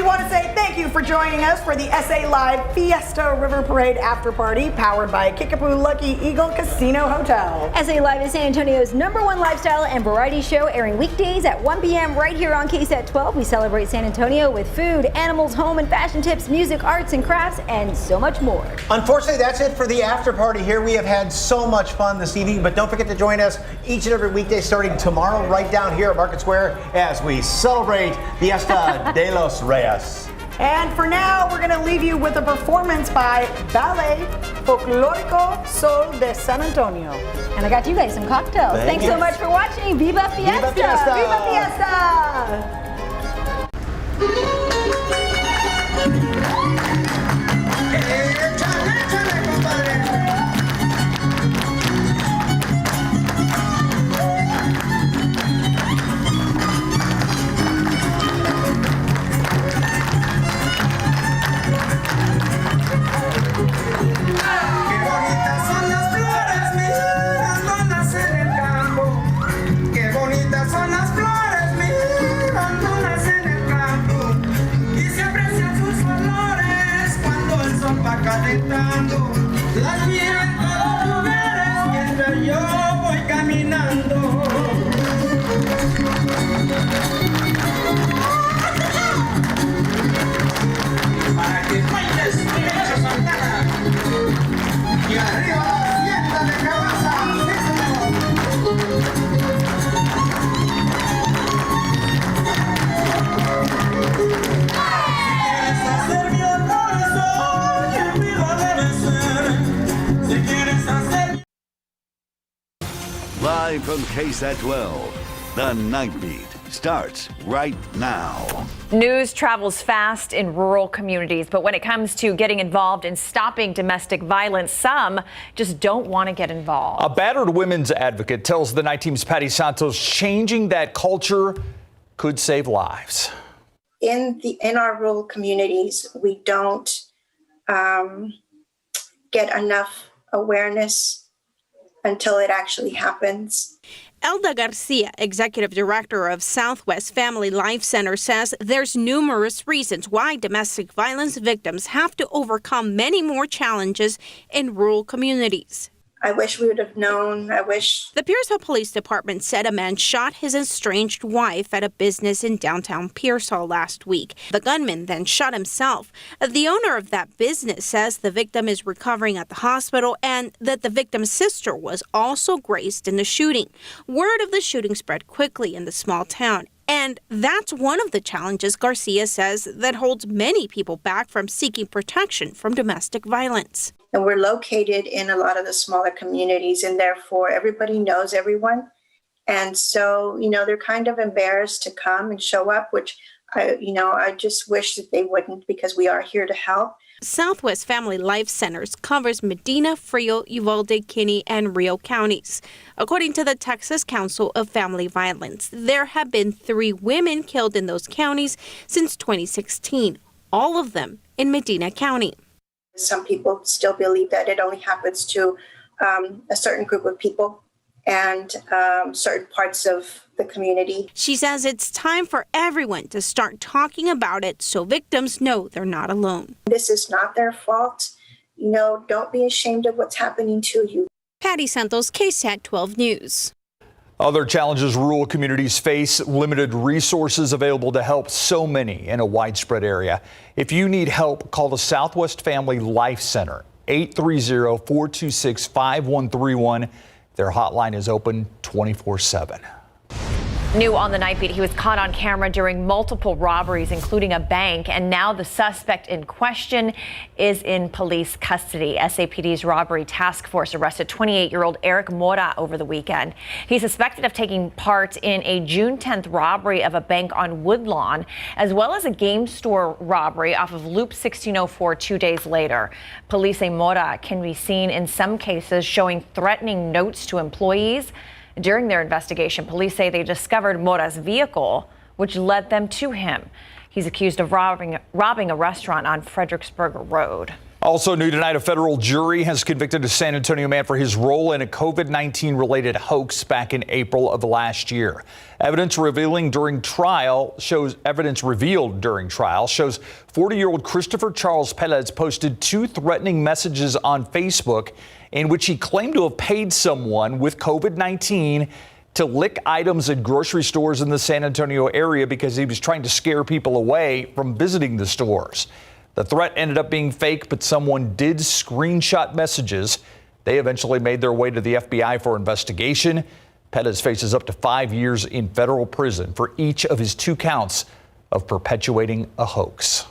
we want to say thank you for joining us for the SA Live Fiesta River Parade After Party, powered by Kickapoo Lucky Eagle Casino Hotel. SA Live is San Antonio's #1 lifestyle and variety show, airing weekdays at 1 p.m. right here on KSAT 12. We celebrate San Antonio with food, animals, home and fashion tips, music, arts and crafts, and so much more. Unfortunately, that's it for the after party here. We have had so much fun this evening, but don't forget to join us each and every weekday starting tomorrow right down here at Market Square as we celebrate Fiesta de los Reyes. And for now, we're going to leave you with a performance by Ballet Folclórico Sol de San Antonio. And I got you guys some cocktails. Thanks so much for watching. Viva Fiesta! Viva Fiesta! Viva Fiesta! Las miro en todos lugares mientras yo voy caminando. Para que bailes mi bella Santana. Y arriba la hacienda de Cabaza. Si quieres hacer mi honor, soy en vivo debe ser. Si quieres hacer. Live from KSAT 12, the Nightbeat starts right now. News travels fast in rural communities, but when it comes to getting involved in stopping domestic violence, some just don't want to get involved. A battered women's advocate tells the Night Team's Patty Santos changing that culture could save lives. In our rural communities, we don't get enough awareness until it actually happens. Elda Garcia, executive director of Southwest Family Life Center, says there's numerous reasons why domestic violence victims have to overcome many more challenges in rural communities. I wish we would have known. The Pearsall Police Department said a man shot his estranged wife at a business in downtown Pearsall last week. The gunman then shot himself. The owner of that business says the victim is recovering at the hospital and that the victim's sister was also grazed in the shooting. Word of the shooting spread quickly in the small town. And that's one of the challenges Garcia says that holds many people back from seeking protection from domestic violence. And we're located in a lot of the smaller communities, and therefore everybody knows everyone. And so, they're kind of embarrassed to come and show up, which I just wish that they wouldn't, because we are here to help. Southwest Family Life Centers covers Medina, Frio, Uvalde, Kinney, and Rio counties. According to the Texas Council of Family Violence, there have been 3 women killed in those counties since 2016, all of them in Medina County. Some people still believe that it only happens to a certain group of people and certain parts of the community. She says it's time for everyone to start talking about it so victims know they're not alone. This is not their fault. Don't be ashamed of what's happening to you. Patty Santos, KSAT 12 News. Other challenges rural communities face: limited resources available to help so many in a widespread area. If you need help, call the Southwest Family Life Center, 830-426-5131. Their hotline is open 24/7. New on the Nightbeat, he was caught on camera during multiple robberies, including a bank, and now the suspect in question is in police custody. SAPD's robbery task force arrested 28-year-old Eric Mora over the weekend. He's suspected of taking part in a June 10th robbery of a bank on Woodlawn, as well as a game store robbery off of Loop 1604 2 days later. Police say Mora can be seen in some cases showing threatening notes to employees. During their investigation, police say they discovered Mora's vehicle, which led them to him. He's accused of robbing a restaurant on Fredericksburg Road. Also new tonight, a federal jury has convicted a San Antonio man for his role in a COVID-19 related hoax back in April of last year. Evidence revealed during trial shows 40-year-old Christopher Charles Pelez posted 2 threatening messages on Facebook in which he claimed to have paid someone with COVID-19 to lick items at grocery stores in the San Antonio area because he was trying to scare people away from visiting the stores. The threat ended up being fake, but someone did screenshot messages. They eventually made their way to the FBI for investigation. Pettis faces up to 5 years in federal prison for each of his 2 counts of perpetuating a hoax.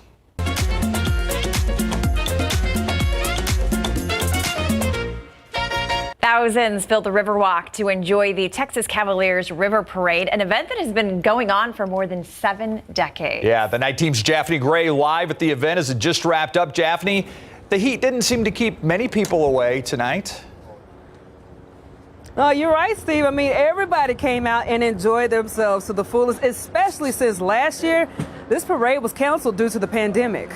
Thousands filled the Riverwalk to enjoy the Texas Cavaliers River Parade, an event that has been going on for more than 7 decades. Yeah, the night team's Jaffney Gray live at the event as it just wrapped up. Jaffney, the heat didn't seem to keep many people away tonight. Oh, you're right, Steve. I mean, everybody came out and enjoyed themselves to the fullest, especially since last year this parade was canceled due to the pandemic.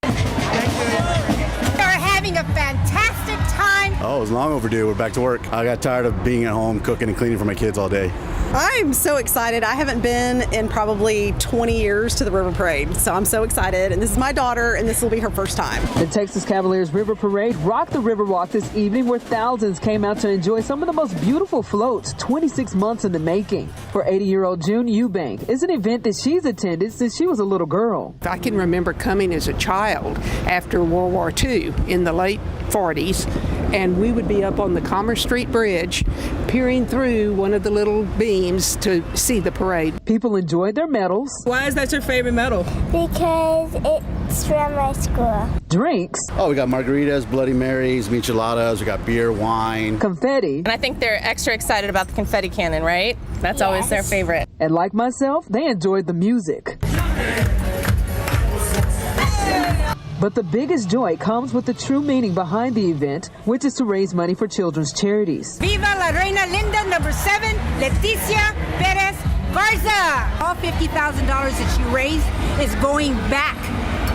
They're having a fantastic time. Oh, it was long overdue. We're back to work. I got tired of being at home, cooking and cleaning for my kids all day. I'm so excited. I haven't been in probably 20 years to the River Parade, so I'm so excited. And this is my daughter, and this will be her first time. The Texas Cavaliers River Parade rocked the Riverwalk this evening, where thousands came out to enjoy some of the most beautiful floats, 26 months in the making. For 80-year-old June Eubank, it's an event that she's attended since she was a little girl. I can remember coming as a child after World War II in the late 40s, and we would be up on the Commerce Street Bridge peering through one of the little beams to see the parade. People enjoyed their medals. Why is that your favorite medal? Because it's from my school. Drinks. Oh, we got margaritas, Bloody Marys, micheladas, we got beer, wine. Confetti. And I think they're extra excited about the confetti cannon, right? That's always their favorite. And like myself, they enjoyed the music. But the biggest joy comes with the true meaning behind the event, which is to raise money for children's charities. Viva la Reina Linda, number 7, Leticia Perez Garza. All $50,000 that she raised is going back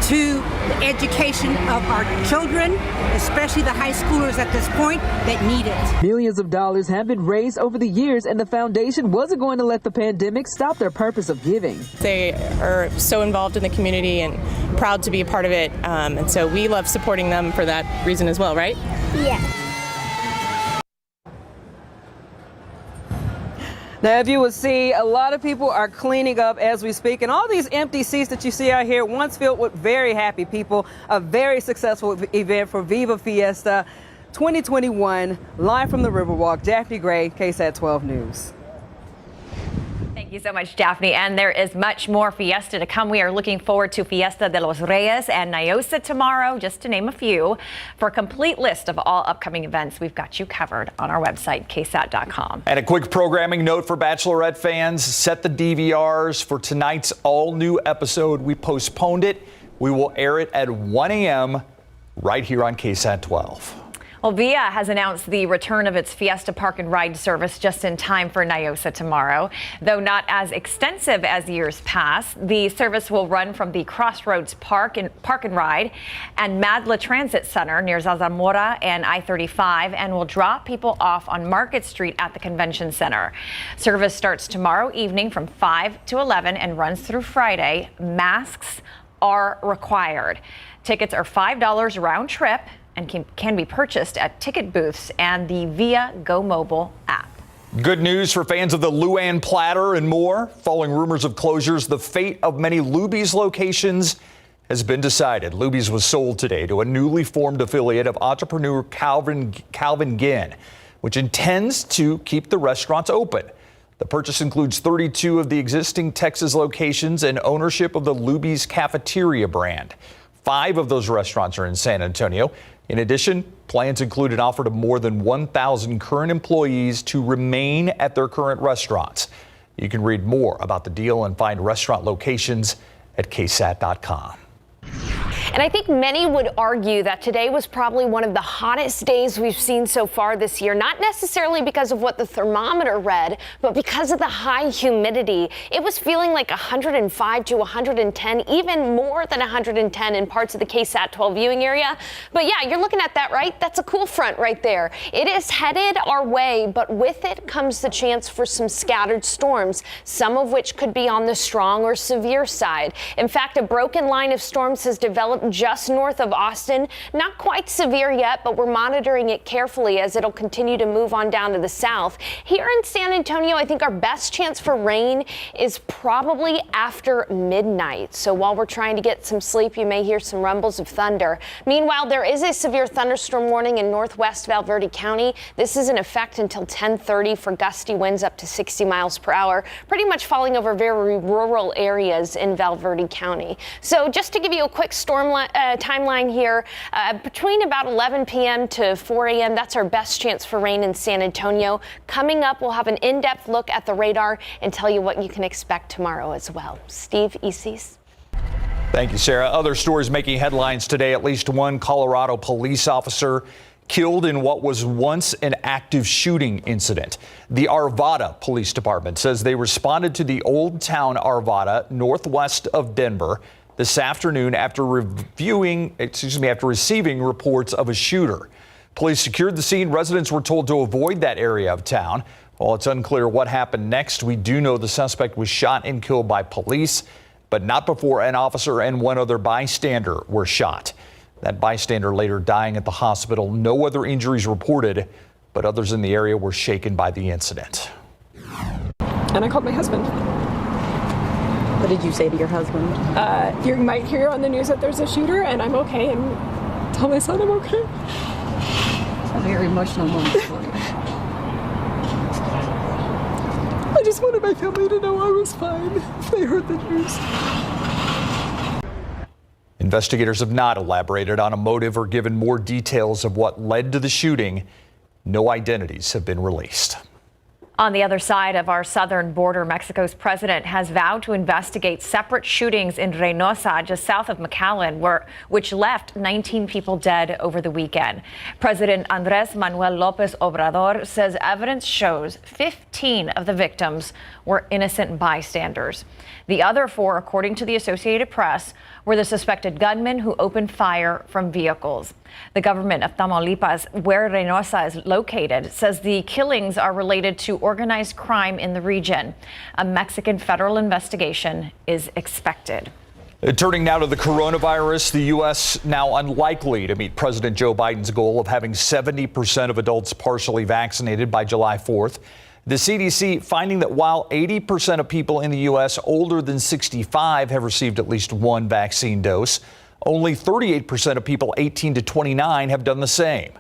to the education of our children, especially the high schoolers at this point that need it. Millions of dollars have been raised over the years, and the foundation wasn't going to let the pandemic stop their purpose of giving. They are so involved in the community and proud to be a part of it, and so we love supporting them for that reason as well, right? Yeah. Now, if you would see, a lot of people are cleaning up as we speak, and all these empty seats that you see out here once filled with very happy people. A very successful event for Viva Fiesta 2021, live from the Riverwalk. Daphne Gray, KSAT 12 News. Thank you so much, Daphne. And there is much more Fiesta to come. We are looking forward to Fiesta de los Reyes and Niosa tomorrow, just to name a few. For a complete list of all upcoming events, we've got you covered on our website, KSAT.com. And a quick programming note for Bachelorette fans, set the DVRs for tonight's all-new episode. We postponed it. We will air it at 1 a.m. right here on KSAT 12. Well, Via has announced the return of its Fiesta Park and Ride service just in time for Niosa tomorrow. Though not as extensive as years past, the service will run from the Crossroads Park and Ride and Madla Transit Center near Zarzamora and I-35 and will drop people off on Market Street at the Convention Center. Service starts tomorrow evening from 5 to 11 and runs through Friday. Masks are required. Tickets are $5 round trip and can be purchased at ticket booths and the Via Go Mobile app. Good news for fans of the Luann platter and more. Following rumors of closures, the fate of many Luby's locations has been decided. Luby's was sold today to a newly formed affiliate of entrepreneur Calvin Ginn, which intends to keep the restaurants open. The purchase includes 32 of the existing Texas locations and ownership of the Luby's Cafeteria brand. 5 of those restaurants are in San Antonio. In addition, plans include an offer to more than 1,000 current employees to remain at their current restaurants. You can read more about the deal and find restaurant locations at KSAT.com. And I think many would argue that today was probably one of the hottest days we've seen so far this year, not necessarily because of what the thermometer read, but because of the high humidity. It was feeling like 105 to 110, even more than 110 in parts of the KSAT 12 viewing area. But yeah, you're looking at that, right? That's a cool front right there. It is headed our way, but with it comes the chance for some scattered storms, some of which could be on the strong or severe side. In fact, a broken line of storms has developed just north of Austin. Not quite severe yet, but we're monitoring it carefully as it'll continue to move on down to the south. Here in San Antonio, I think our best chance for rain is probably after midnight. So while we're trying to get some sleep, you may hear some rumbles of thunder. Meanwhile, there is a severe thunderstorm warning in northwest Valverde County. This is in effect until 10:30 for gusty winds up to 60 miles per hour, pretty much falling over very rural areas in Valverde County. So just to give you a quick storm timeline here, between about 11 p.m. to 4 a.m., that's our best chance for rain in San Antonio. Coming up, we'll have an in-depth look at the radar and tell you what you can expect tomorrow as well. Steve, ECs. Thank you, Sarah. Other stories making headlines today. At least one Colorado police officer killed in what was once an active shooting incident. The Arvada Police Department says they responded to the Old Town Arvada, northwest of Denver, this afternoon after receiving reports of a shooter. Police secured the scene. Residents were told to avoid that area of town. While it's unclear what happened next, we do know the suspect was shot and killed by police, but not before an officer and one other bystander were shot. That bystander later dying at the hospital. No other injuries reported, but others in the area were shaken by the incident. And I called my husband. What did you say to your husband? You might hear on the news that there's a shooter, and I'm okay, and tell my son I'm okay. A very emotional moment for you. I just wanted my family to know I was fine if they heard the news. Investigators have not elaborated on a motive or given more details of what led to the shooting. No identities have been released. On the other side of our southern border, Mexico's president has vowed to investigate separate shootings in Reynosa, just south of McAllen, which left 19 people dead over the weekend. President Andrés Manuel López Obrador says evidence shows 15 of the victims were innocent bystanders. The other 4, according to the Associated Press, were the suspected gunmen who opened fire from vehicles. The government of Tamaulipas, where Reynosa is located, says the killings are related to organized crime in the region. A Mexican federal investigation is expected. Turning now to the coronavirus, the U.S. now unlikely to meet President Joe Biden's goal of having 70% of adults partially vaccinated by July 4th. The CDC finding that while 80% of people in the U.S. older than 65 have received at least one vaccine dose, only 38% of people 18 to 29 have done the same.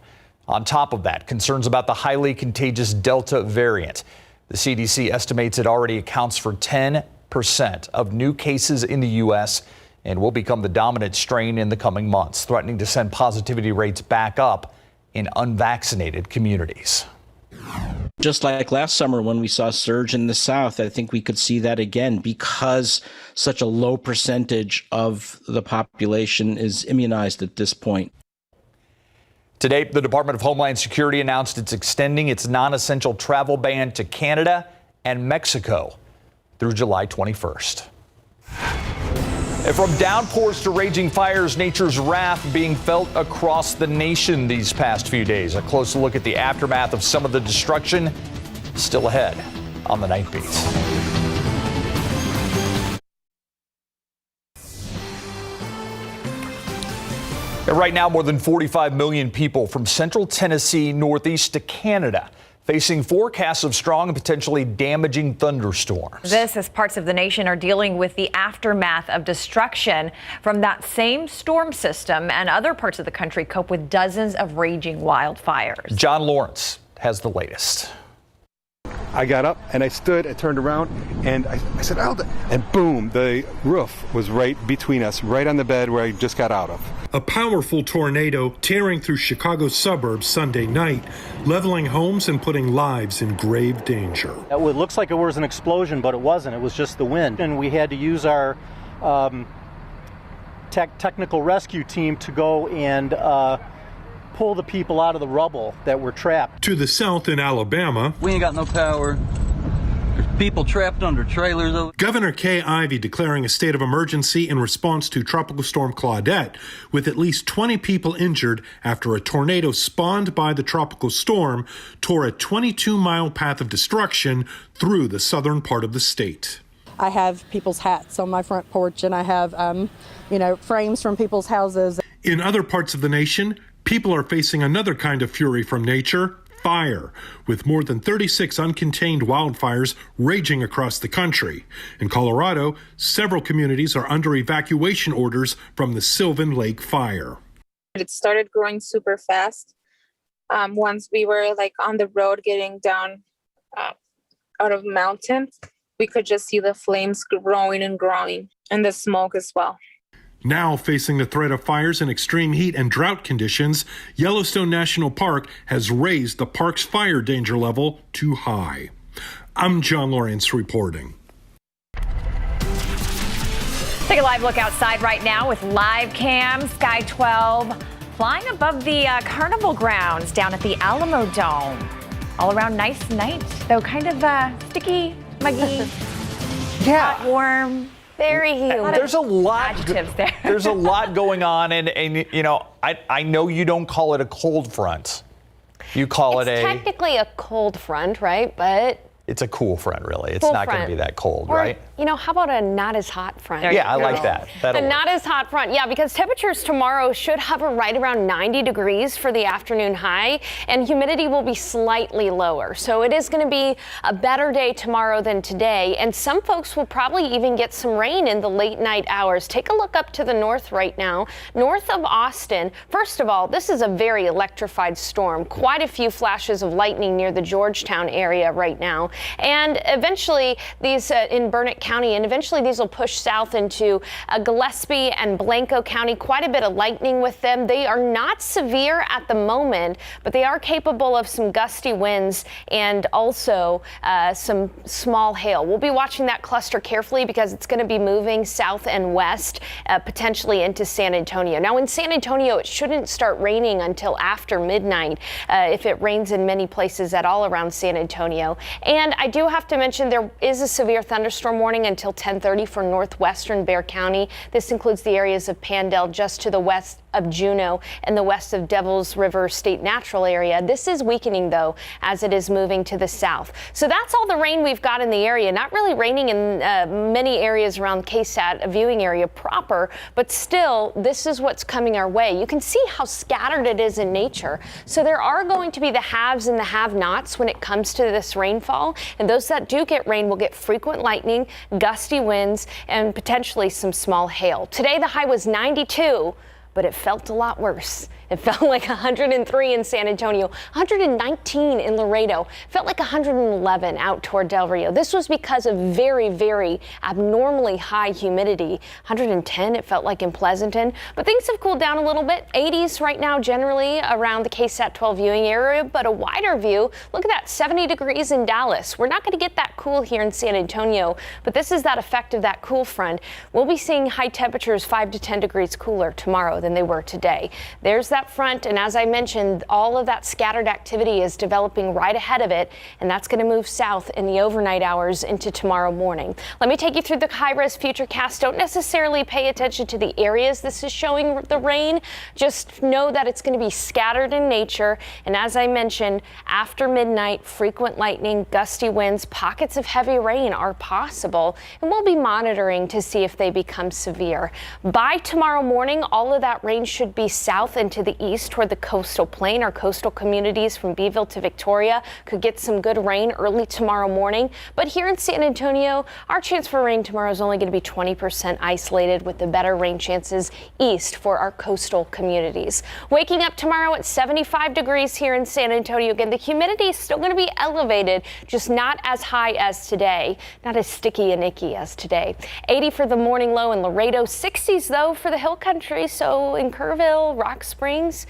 On top of that, concerns about the highly contagious Delta variant. The CDC estimates it already accounts for 10% of new cases in the U.S. and will become the dominant strain in the coming months, threatening to send positivity rates back up in unvaccinated communities. Just like last summer when we saw a surge in the South, I think we could see that again because such a low percentage of the population is immunized at this point. Today, the Department of Homeland Security announced it's extending its non-essential travel ban to Canada and Mexico through July 21st. And from downpours to raging fires, nature's wrath being felt across the nation these past few days. A closer look at the aftermath of some of the destruction still ahead on the Nightbeat. And right now, more than 45 million people from central Tennessee northeast to Canada facing forecasts of strong and potentially damaging thunderstorms. This as parts of the nation are dealing with the aftermath of destruction from that same storm system, and other parts of the country cope with dozens of raging wildfires. John Lawrence has the latest. I got up and I stood and turned around and I said, Alda, and boom, the roof was right between us, right on the bed where I just got out of. A powerful tornado tearing through Chicago's suburbs Sunday night, leveling homes and putting lives in grave danger. It looks like it was an explosion, but it wasn't. It was just the wind. And we had to use our technical rescue team to go and pull the people out of the rubble that were trapped. To the south in Alabama, we ain't got no power. There's people trapped under trailers. Governor Kay Ivey declaring a state of emergency in response to Tropical Storm Claudette, with at least 20 people injured after a tornado spawned by the tropical storm tore a 22-mile path of destruction through the southern part of the state. I have people's hats on my front porch, and I have, frames from people's houses. In other parts of the nation, people are facing another kind of fury from nature, fire, with more than 36 uncontained wildfires raging across the country. In Colorado, several communities are under evacuation orders from the Sylvan Lake fire. It started growing super fast. Once we were on the road getting down out of the mountain, we could just see the flames growing and growing, and the smoke as well. Now facing the threat of fires and extreme heat and drought conditions, Yellowstone National Park has raised the park's fire danger level to high. I'm John Lawrence reporting. Take a live look outside right now with live cam. Sky 12 flying above the carnival grounds down at the Alamo Dome. All around nice night, though kind of sticky, muggy, hot, warm. Very humid. There's a lot. Adjectives there. There's a lot going on, and I know you don't call it a cold front. You call it technically a cold front, right? But it's a cool front, really. It's cool not going to front. be that cold, Or, right? How about a not as hot front? Yeah, I like that. A not as hot front, yeah, because temperatures tomorrow should hover right around 90 degrees for the afternoon high, and humidity will be slightly lower. So it is going to be a better day tomorrow than today, and some folks will probably even get some rain in the late night hours. Take a look up to the north right now, north of Austin. First of all, this is a very electrified storm. Quite a few flashes of lightning near the Georgetown area right now, and eventually these in Burnett County, and eventually these will push south into Gillespie and Blanco County. Quite a bit of lightning with them. They are not severe at the moment, but they are capable of some gusty winds and also some small hail. We'll be watching that cluster carefully because it's going to be moving south and west, potentially into San Antonio. Now in San Antonio, it shouldn't start raining until after midnight, if it rains in many places at all around San Antonio. And I do have to mention there is a severe thunderstorm warning until 10:30 for northwestern Bexar County. This includes the areas of Pandale just to the west of Juneau and the west of Devil's River State Natural Area. This is weakening, though, as it is moving to the south. So that's all the rain we've got in the area. Not really raining in many areas around KSAT viewing area proper, but still, this is what's coming our way. You can see how scattered it is in nature. So there are going to be the haves and the have-nots when it comes to this rainfall, and those that do get rain will get frequent lightning, gusty winds, and potentially some small hail. Today, the high was 92. But it felt a lot worse. It felt like 103 in San Antonio, 119 in Laredo, felt like 111 out toward Del Rio. This was because of very, very abnormally high humidity. 110, it felt like in Pleasanton. But things have cooled down a little bit. 80s right now generally around the KSAT 12 viewing area, but a wider view. Look at that, 70 degrees in Dallas. We're not going to get that cool here in San Antonio, but this is that effect of that cool front. We'll be seeing high temperatures 5 to 10 degrees cooler tomorrow than they were today. There's that front, and as I mentioned, all of that scattered activity is developing right ahead of it, and that's going to move south in the overnight hours into tomorrow morning. Let me take you through the high-res futurecast. Don't necessarily pay attention to the areas this is showing the rain. Just know that it's going to be scattered in nature, and as I mentioned, after midnight, frequent lightning, gusty winds, pockets of heavy rain are possible, and we'll be monitoring to see if they become severe. By tomorrow morning, all of that rain should be south and to the east toward the coastal plain. Our coastal communities from Beeville to Victoria could get some good rain early tomorrow morning. But here in San Antonio, our chance for rain tomorrow is only going to be 20% isolated, with the better rain chances east for our coastal communities. Waking up tomorrow at 75 degrees here in San Antonio. Again, the humidity is still going to be elevated, just not as high as today, not as sticky and icky as today. 80 for the morning low in Laredo, 60s though for the hill country. So in Kerrville, Rock Springs,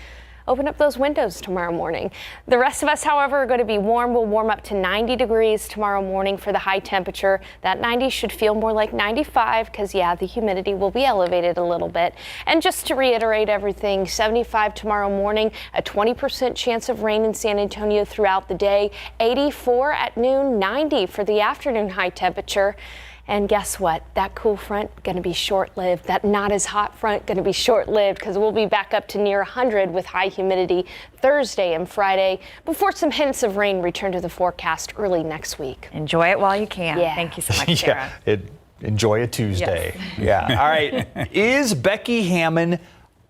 open up those windows tomorrow morning. The rest of us, however, are going to be warm. We'll warm up to 90 degrees tomorrow morning for the high temperature. That 90 should feel more like 95 because, yeah, the humidity will be elevated a little bit. And just to reiterate everything, 75 tomorrow morning, a 20% chance of rain in San Antonio throughout the day, 84 at noon, 90 for the afternoon high temperature. And guess what? That cool front going to be short-lived. That not as hot front going to be short-lived because we'll be back up to near 100 with high humidity Thursday and Friday before some hints of rain return to the forecast early next week. Enjoy it while you can. Yeah. Thank you so much, Sarah. Enjoy a Tuesday. Yes. Yeah. All right. Is Becky Hammond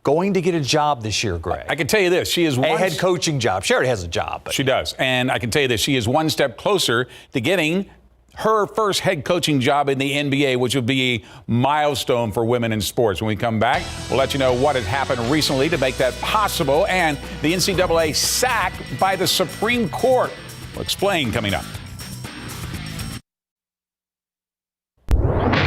going to get a job this year, Greg? I can tell you this. She is a head coaching job. She already has a job. But. She does. And I can tell you this. She is one step closer to getting her first head coaching job in the NBA, which will be a milestone for women in sports. When we come back, we'll let you know what has happened recently to make that possible, and the NCAA sacked by the Supreme Court. We'll explain coming up.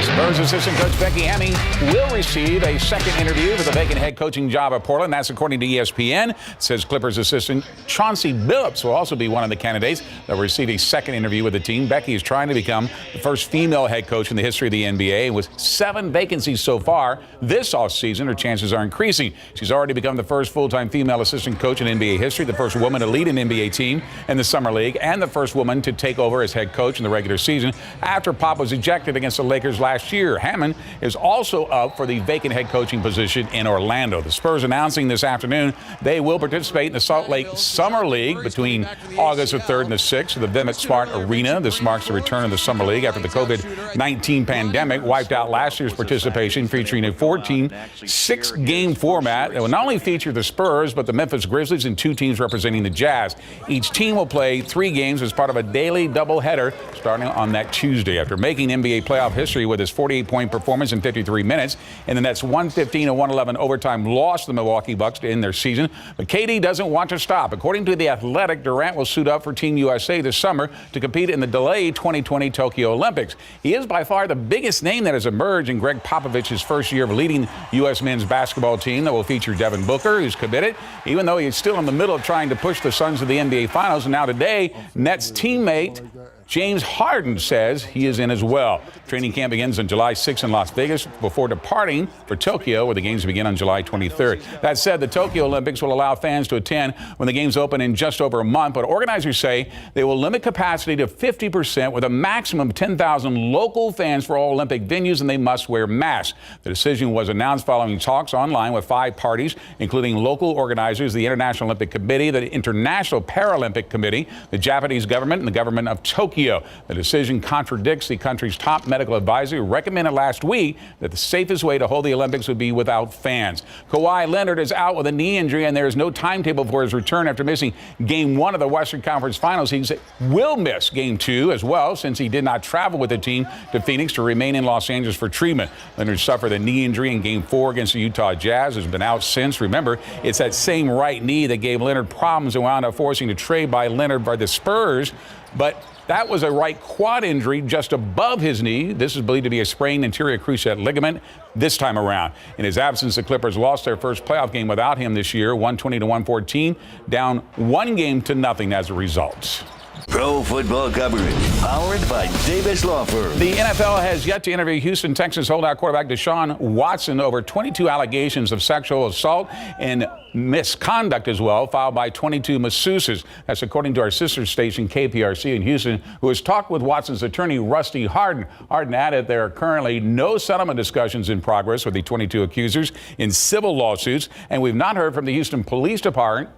Spurs assistant coach Becky Hammond will receive a second interview for the vacant head coaching job at Portland. That's according to ESPN. It says Clippers assistant Chauncey Billups will also be one of the candidates that will receive a second interview with the team. Becky is trying to become the first female head coach in the history of the NBA. With 7 vacancies so far this offseason, her chances are increasing. She's already become the first full-time female assistant coach in NBA history, the first woman to lead an NBA team in the Summer League, and the first woman to take over as head coach in the regular season after Pop was ejected against the Lakers last year. Hammond is also up for the vacant head coaching position in Orlando. The Spurs announcing this afternoon they will participate in the Salt Lake Summer League between August the 3rd and the 6th at the Vivint Smart Arena. This marks the return of the Summer League after the COVID-19 pandemic wiped out last year's participation, featuring a 14 6-game format that will not only feature the Spurs but the Memphis Grizzlies and 2 teams representing the Jazz. Each team will play 3 games as part of a daily doubleheader starting on that Tuesday. After making NBA playoff history with his 48-point performance in 53 minutes in the Nets' 115-111 overtime loss to the Milwaukee Bucks to end their season. But KD doesn't want to stop. According to The Athletic, Durant will suit up for Team USA this summer to compete in the delayed 2020 Tokyo Olympics. He is by far the biggest name that has emerged in Greg Popovich's first year of leading U.S. men's basketball team that will feature Devin Booker, who's committed, even though he's still in the middle of trying to push the Suns to the NBA Finals. And now today, Nets teammate James Harden says he is in as well. Training camp begins on July 6th in Las Vegas before departing for Tokyo, where the games begin on July 23rd. That said, the Tokyo Olympics will allow fans to attend when the games open in just over a month, but organizers say they will limit capacity to 50% with a maximum of 10,000 local fans for all Olympic venues, and they must wear masks. The decision was announced following talks online with 5 parties, including local organizers, the International Olympic Committee, the International Paralympic Committee, the Japanese government, and the government of Tokyo. The decision contradicts the country's top medical advisor, who recommended last week that the safest way to hold the Olympics would be without fans. Kawhi Leonard is out with a knee injury, and there is no timetable for his return after missing Game 1 of the Western Conference Finals. He will miss Game 2 as well, since he did not travel with the team to Phoenix to remain in Los Angeles for treatment. Leonard suffered a knee injury in Game 4 against the Utah Jazz. Has been out since. Remember, it's that same right knee that gave Leonard problems and wound up forcing a trade by Leonard by the Spurs. But that was a right quad injury just above his knee. This is believed to be a sprained anterior cruciate ligament this time around. In his absence, the Clippers lost their first playoff game without him this year, 120-114, down 1-0 as a result. Pro football coverage powered by Davis Law Firm. The NFL has yet to interview Houston Texans holdout quarterback Deshaun Watson over 22 allegations of sexual assault and misconduct as well, filed by 22 masseuses. That's according to our sister station KPRC in Houston, who has talked with Watson's attorney Rusty Harden. Harden added there are currently no settlement discussions in progress with the 22 accusers in civil lawsuits, and we've not heard from the Houston Police Department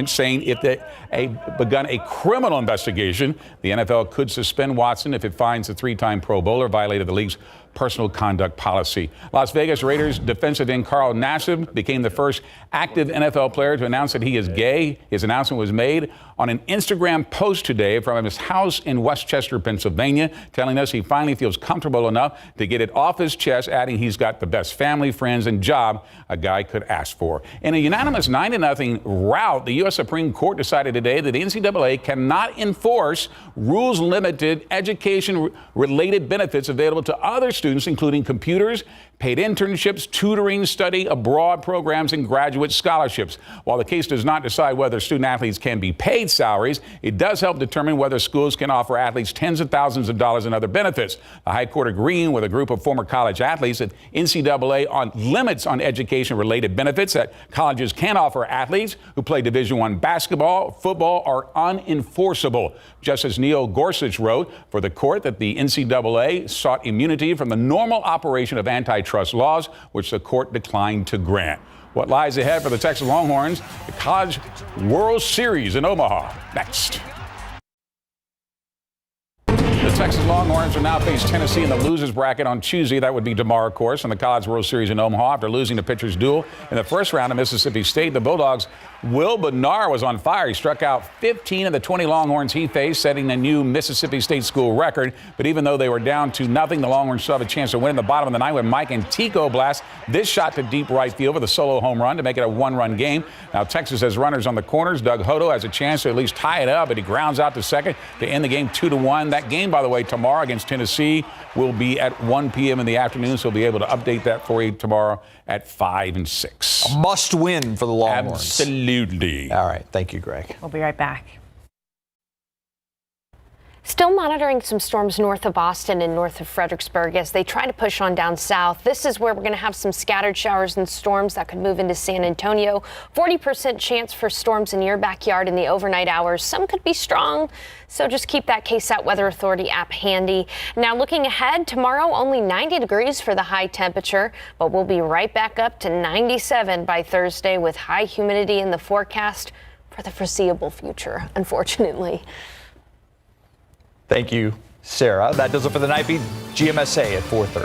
saying if they begun a criminal investigation. The NFL could suspend Watson if it finds the 3-time Pro Bowler violated the league's personal conduct policy. Las Vegas Raiders defensive end Carl Nassib became the first active NFL player to announce that he is gay. His announcement was made on an Instagram post today from his house in Westchester, Pennsylvania, telling us he finally feels comfortable enough to get it off his chest, adding he's got the best family, friends, and job a guy could ask for. In a unanimous 9-0 rout, the U.S. Supreme Court decided today that the NCAA cannot enforce rules-limited education-related benefits available to other students, including computers, paid internships, tutoring, study abroad programs, and graduate scholarships. While the case does not decide whether student athletes can be paid salaries, it does help determine whether schools can offer athletes tens of thousands of dollars in other benefits. The High Court agreeing with a group of former college athletes that NCAA on limits on education-related benefits that colleges can offer athletes who play Division I basketball, football are unenforceable. Justice Neil Gorsuch wrote for the court that the NCAA sought immunity from the normal operation of antitrust laws, which the court declined to grant. What lies ahead for the Texas Longhorns? The College World Series in Omaha. Next. The Texas Longhorns will now face Tennessee in the losers bracket on Tuesday. That would be tomorrow, of course, in the College World Series in Omaha after losing the pitcher's duel in the first round of Mississippi State. The Bulldogs' Will Bednar was on fire. He struck out 15 of the 20 Longhorns he faced, setting a new Mississippi State school record. But even though they were down 2-0, the Longhorns still have a chance to win in the bottom of the ninth with Mike Antico blast this shot to deep right field with a solo home run to make it a one-run game. Now Texas has runners on the corners. Doug Hodo has a chance to at least tie it up, but he grounds out to second to end the game 2-1. That game, by the way, tomorrow against Tennessee will be at 1 p.m. in the afternoon, so we'll be able to update that for you tomorrow at 5 and 6. A must win for the Longhorns. Absolutely. All right. Thank you, Greg. We'll be right back. Still monitoring some storms north of Austin and north of Fredericksburg as they try to push on down south. This is where we're going to have some scattered showers and storms that could move into San Antonio. 40% chance for storms in your backyard in the overnight hours. Some could be strong, so just keep that KSAT Weather Authority app handy. Now looking ahead, tomorrow only 90 degrees for the high temperature, but we'll be right back up to 97 by Thursday with high humidity in the forecast for the foreseeable future, unfortunately. Thank you, Sarah. That does it for the Nightbeat GMSA at 4:30.